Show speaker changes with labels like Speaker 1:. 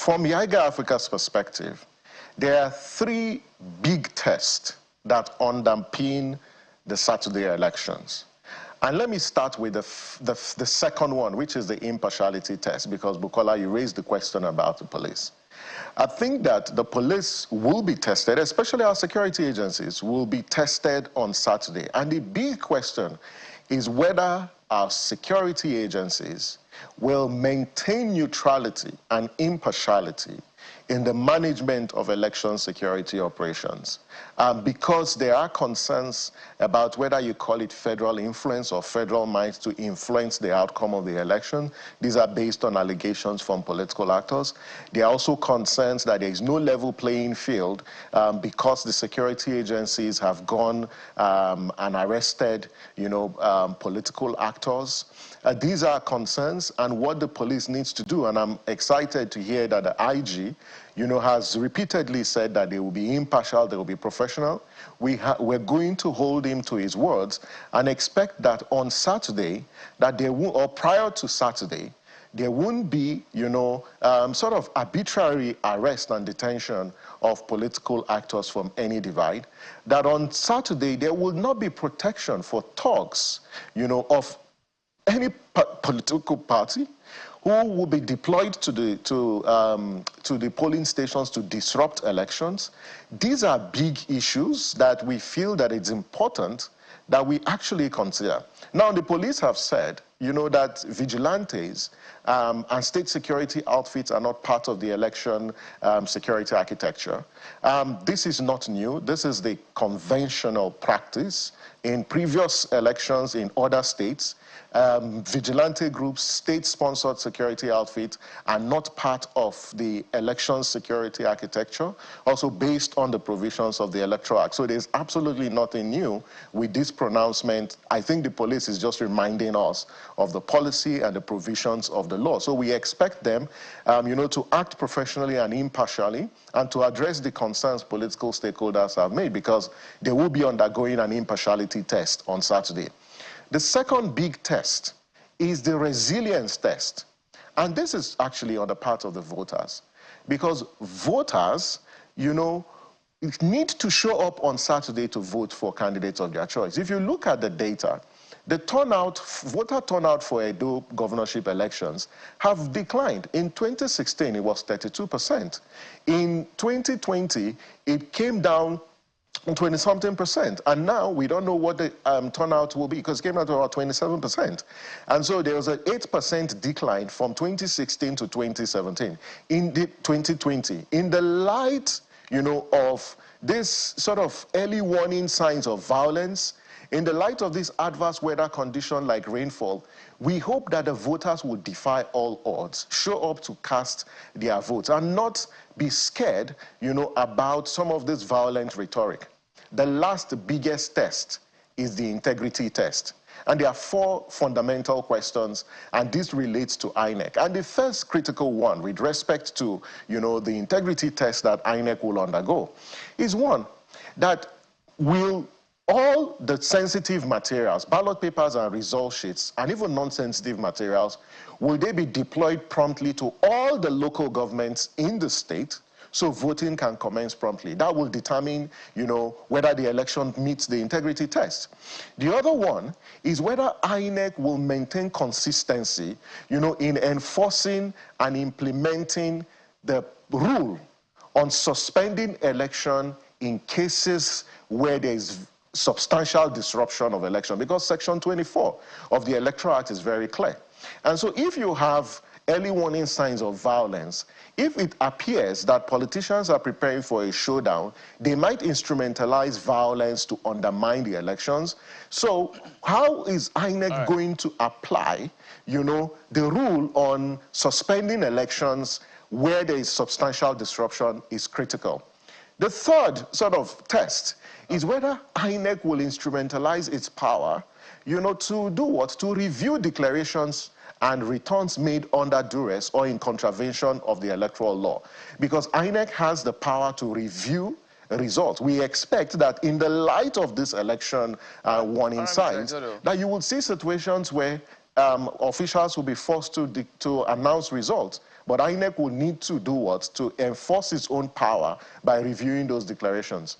Speaker 1: From YIAGA Africa's perspective, there are three big tests that underpin the Saturday elections. And let me start with the second one, which is the impartiality test, because Bukola, you raised the question about the police. I think that the police will be tested, especially our security agencies, will be tested on Saturday. And the big question is whether our security agencies will maintain neutrality and impartiality in the management of election security operations, because there are concerns about whether you call it federal influence or federal might to influence the outcome of the election. These are based on allegations from political actors. There are also concerns that there is no level playing field because the security agencies have gone and arrested, political actors. These are concerns and what the police needs to do, and I'm excited to hear that the IG has repeatedly said that they will be impartial, they will be professional. We're going to hold him to his words and expect that on Saturday, that there will, or prior to Saturday, there won't be, sort of arbitrary arrest and detention of political actors from any divide. That on Saturday, there will not be protection for thugs, of any political party who will be deployed to the polling stations to disrupt elections. These are big issues that we feel that it's important that we actually consider. Now, the police have said, that vigilantes and state security outfits are not part of the election security architecture. This is not new. This is the conventional practice in previous elections in other states. Vigilante groups, state-sponsored security outfits are not part of the election security architecture, also based on the provisions of the Electoral Act. So there's absolutely nothing new with this pronouncement. I think the police is just reminding us of the policy and the provisions of the law. So we expect them, to act professionally and impartially and to address the concerns political stakeholders have made, because they will be undergoing an impartiality test on Saturday. The second big test is the resilience test. And this is actually on the part of the voters, because voters, need to show up on Saturday to vote for candidates of their choice. If you look at the data, the voter turnout for Edo governorship elections have declined. In 2016, it was 32%. In 2020, it came down 20-something%, and now we don't know what the turnout will be, because it came out to about 27%. And so there was an 8% decline from 2016 to 2017 in 2020. In the light, of this sort of early warning signs of violence, in the light of this adverse weather condition like rainfall, we hope that the voters will defy all odds, show up to cast their votes, and not be scared, about some of this violent rhetoric. The last biggest test is the integrity test. And there are four fundamental questions, and this relates to INEC. And the first critical one, with respect to, the integrity test that INEC will undergo, is one, that will all the sensitive materials, ballot papers and result sheets, and even non-sensitive materials, will they be deployed promptly to all the local governments in the state so voting can commence promptly? That will determine, whether the election meets the integrity test. The other one is whether INEC will maintain consistency, in enforcing and implementing the rule on suspending election in cases where there is substantial disruption of election, because Section 24 of the Electoral Act is very clear. And so if you have early warning signs of violence, if it appears that politicians are preparing for a showdown, they might instrumentalize violence to undermine the elections. So how is INEC going to apply, the rule on suspending elections where there is substantial disruption is critical. The third sort of test is whether INEC will instrumentalize its power, to do what? To review declarations and returns made under duress or in contravention of the electoral law. Because INEC has the power to review results. We expect that in the light of this election warning signs, that you will see situations where officials will be forced to announce results But INEC will need to do what? To enforce its own power by reviewing those declarations.